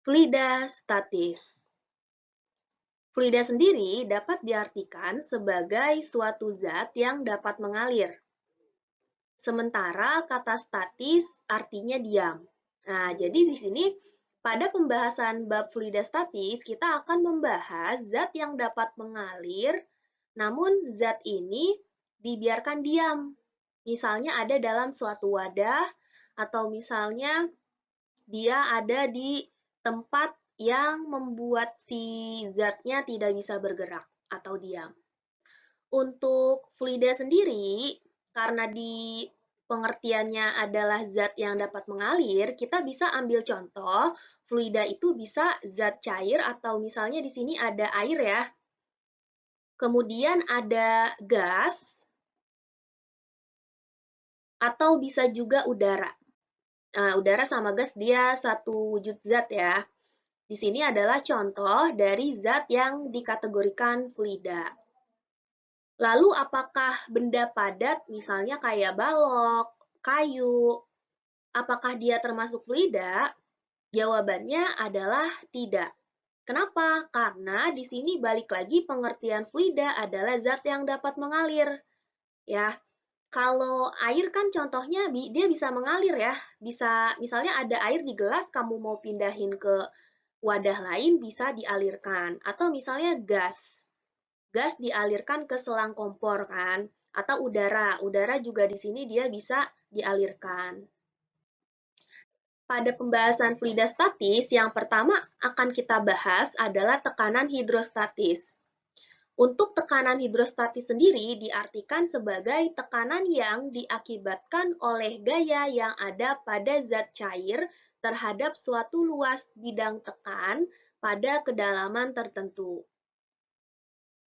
Fluida statis. Fluida sendiri dapat diartikan sebagai suatu zat yang dapat mengalir. Sementara kata statis artinya diam. Nah, jadi di sini pada pembahasan bab fluida statis, kita akan membahas zat yang dapat mengalir, namun zat ini dibiarkan diam. Misalnya ada dalam suatu wadah, atau misalnya dia ada di tempat yang membuat si zatnya tidak bisa bergerak atau diam. Untuk fluida sendiri, karena di pengertiannya adalah zat yang dapat mengalir, kita bisa ambil contoh, fluida itu bisa zat cair atau misalnya di sini ada air ya. Kemudian ada gas atau bisa juga udara. Nah, udara sama gas dia satu wujud zat ya. Di sini adalah contoh dari zat yang dikategorikan fluida. Lalu apakah benda padat, misalnya kayak balok, kayu, apakah dia termasuk fluida? Jawabannya adalah tidak. Kenapa? Karena di sini balik lagi pengertian fluida adalah zat yang dapat mengalir. Ya, kalau air kan contohnya dia bisa mengalir ya. Bisa misalnya ada air di gelas, kamu mau pindahin ke wadah lain bisa dialirkan. Atau misalnya gas. Gas dialirkan ke selang kompor kan, atau udara. Udara juga di sini dia bisa dialirkan. Pada pembahasan fluida statis, yang pertama akan kita bahas adalah tekanan hidrostatis. Untuk tekanan hidrostatis sendiri diartikan sebagai tekanan yang diakibatkan oleh gaya yang ada pada zat cair terhadap suatu luas bidang tekan pada kedalaman tertentu.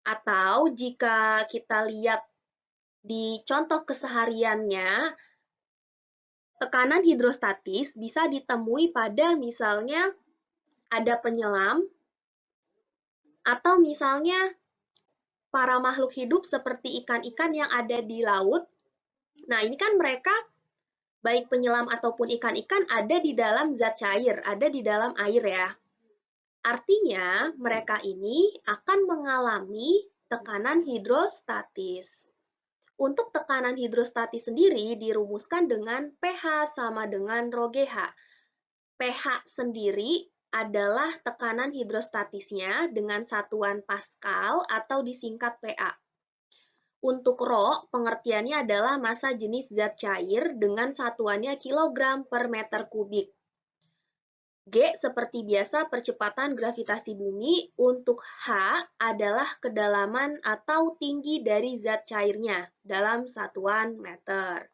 Atau jika kita lihat di contoh kesehariannya, tekanan hidrostatis bisa ditemui pada misalnya ada penyelam, atau misalnya para makhluk hidup seperti ikan-ikan yang ada di laut. Nah, ini kan mereka, baik penyelam ataupun ikan-ikan, ada di dalam zat cair, ada di dalam air ya. Artinya, mereka ini akan mengalami tekanan hidrostatis. Untuk tekanan hidrostatis sendiri dirumuskan dengan pH sama dengan ρGH. pH sendiri adalah tekanan hidrostatisnya dengan satuan Pascal atau disingkat PA. Untuk ρ, pengertiannya adalah massa jenis zat cair dengan satuannya kilogram per meter kubik. G seperti biasa percepatan gravitasi bumi, untuk H adalah kedalaman atau tinggi dari zat cairnya dalam satuan meter.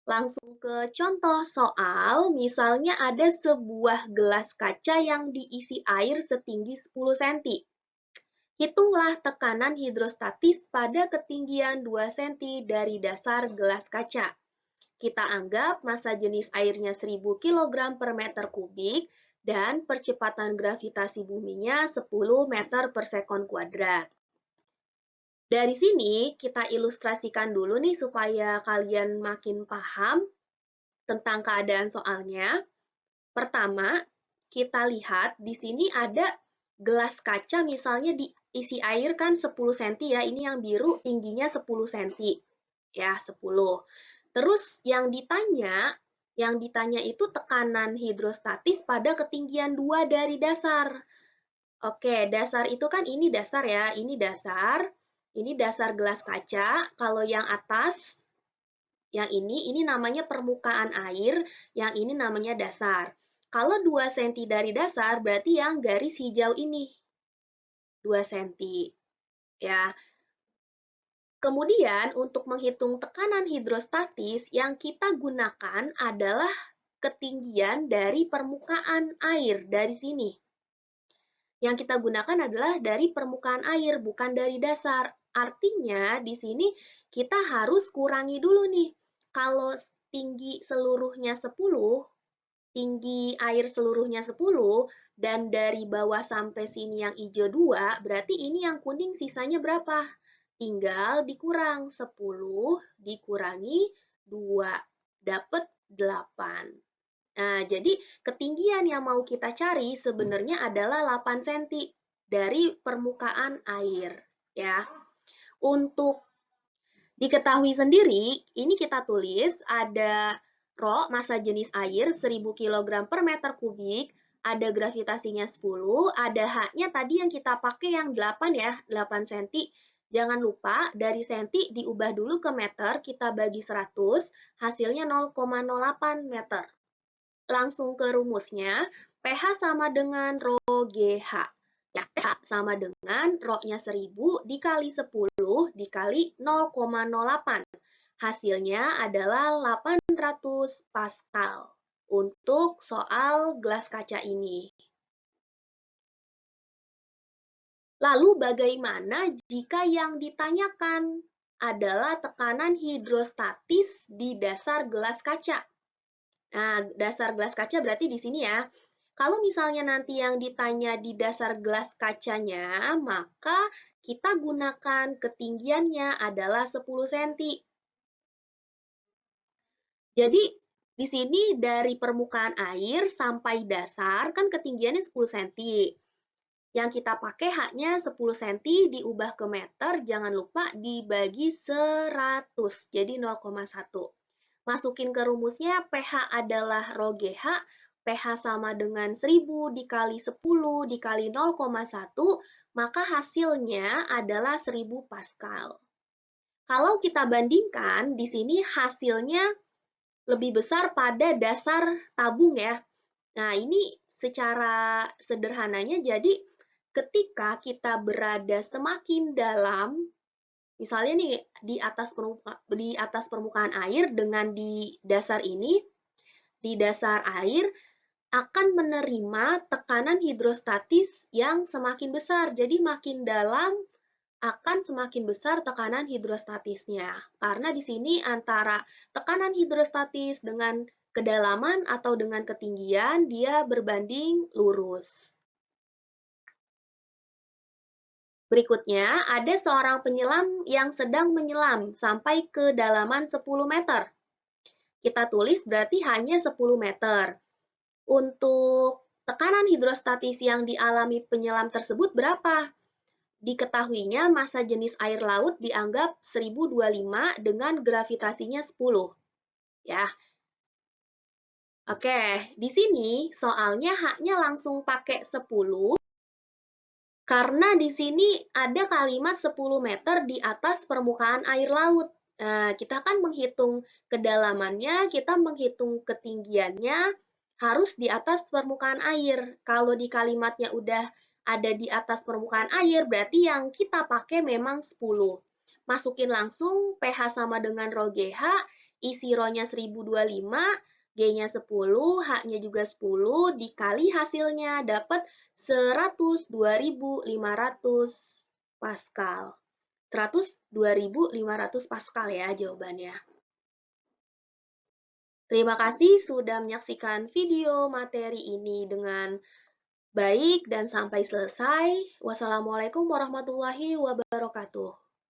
Langsung ke contoh soal, misalnya ada sebuah gelas kaca yang diisi air setinggi 10 cm. Hitunglah tekanan hidrostatis pada ketinggian 2 cm dari dasar gelas kaca. Kita anggap massa jenis airnya 1000 kg per meter kubik dan percepatan gravitasi buminya 10 meter per sekon kuadrat. Dari sini kita ilustrasikan dulu nih supaya kalian makin paham tentang keadaan soalnya. Pertama, kita lihat di sini ada gelas kaca misalnya diisi air kan 10 cm ya, ini yang biru tingginya 10 cm. Ya, 10. Terus yang ditanya itu tekanan hidrostatis pada ketinggian 2 dari dasar. Oke, dasar itu kan ini dasar ya, ini dasar gelas kaca. Kalau yang atas, yang ini namanya permukaan air, yang ini namanya dasar. Kalau 2 cm dari dasar, berarti yang garis hijau ini, 2 cm. Ya. Kemudian, untuk menghitung tekanan hidrostatis, yang kita gunakan adalah ketinggian dari permukaan air, dari sini. Yang kita gunakan adalah dari permukaan air, bukan dari dasar. Artinya, di sini kita harus kurangi dulu nih. Kalau tinggi seluruhnya 10, tinggi air seluruhnya 10, dan dari bawah sampai sini yang hijau 2, berarti ini yang kuning sisanya berapa? Tinggal dikurang 10 dikurangi 2, dapat 8. Nah, jadi ketinggian yang mau kita cari sebenarnya adalah 8 cm dari permukaan air, ya. Untuk diketahui sendiri, ini kita tulis ada Rho, massa jenis air 1000 kg per meter kubik, ada gravitasinya 10, ada H-nya tadi yang kita pakai yang 8 ya, 8 cm. Jangan lupa dari senti diubah dulu ke meter, kita bagi 100, hasilnya 0,08 meter. Langsung ke rumusnya, pH sama dengan Rho GH. Ya, pH sama dengan Rho-nya 1000 dikali 10 dikali 0,08. Hasilnya adalah 800 Pascal untuk soal gelas kaca ini. Lalu bagaimana jika yang ditanyakan adalah tekanan hidrostatis di dasar gelas kaca? Nah, dasar gelas kaca berarti di sini ya. Kalau misalnya nanti yang ditanya di dasar gelas kacanya, maka kita gunakan ketinggiannya adalah 10 cm. Jadi, di sini dari permukaan air sampai dasar, kan ketinggiannya 10 cm. Yang kita pakai H-nya 10 cm diubah ke meter, jangan lupa dibagi 100, jadi 0,1. Masukin ke rumusnya, pH adalah Rho GH, pH sama dengan 1000 dikali 10 dikali 0,1, maka hasilnya adalah 1000 Pascal. Kalau kita bandingkan, di sini hasilnya lebih besar pada dasar tabung ya. Nah, ini secara sederhananya jadi ketika kita berada semakin dalam, misalnya nih di atas permukaan air dengan di dasar ini, di dasar air akan menerima tekanan hidrostatis yang semakin besar. Jadi makin dalam akan semakin besar tekanan hidrostatisnya. Karena di sini antara tekanan hidrostatis dengan kedalaman atau dengan ketinggian dia berbanding lurus. Berikutnya, ada seorang penyelam yang sedang menyelam sampai ke kedalaman 10 meter. Kita tulis berarti hanya 10 meter. Untuk tekanan hidrostatis yang dialami penyelam tersebut berapa? Diketahuinya massa jenis air laut dianggap 1025 dengan gravitasinya 10. Ya. Oke, di sini soalnya H-nya langsung pakai 10 karena di sini ada kalimat 10 meter di atas permukaan air laut. Nah, kita kan menghitung kedalamannya, kita menghitung ketinggiannya, harus di atas permukaan air. Kalau di kalimatnya udah ada di atas permukaan air, berarti yang kita pakai memang 10. Masukin langsung, pH sama dengan Rho GH, isi Rho-nya 1025, G-nya 10, H-nya juga 10, dikali hasilnya dapat 102.500 Pascal. 102.500 Pascal ya jawabannya. Terima kasih sudah menyaksikan video materi ini dengan baik dan sampai selesai. Wassalamualaikum warahmatullahi wabarakatuh.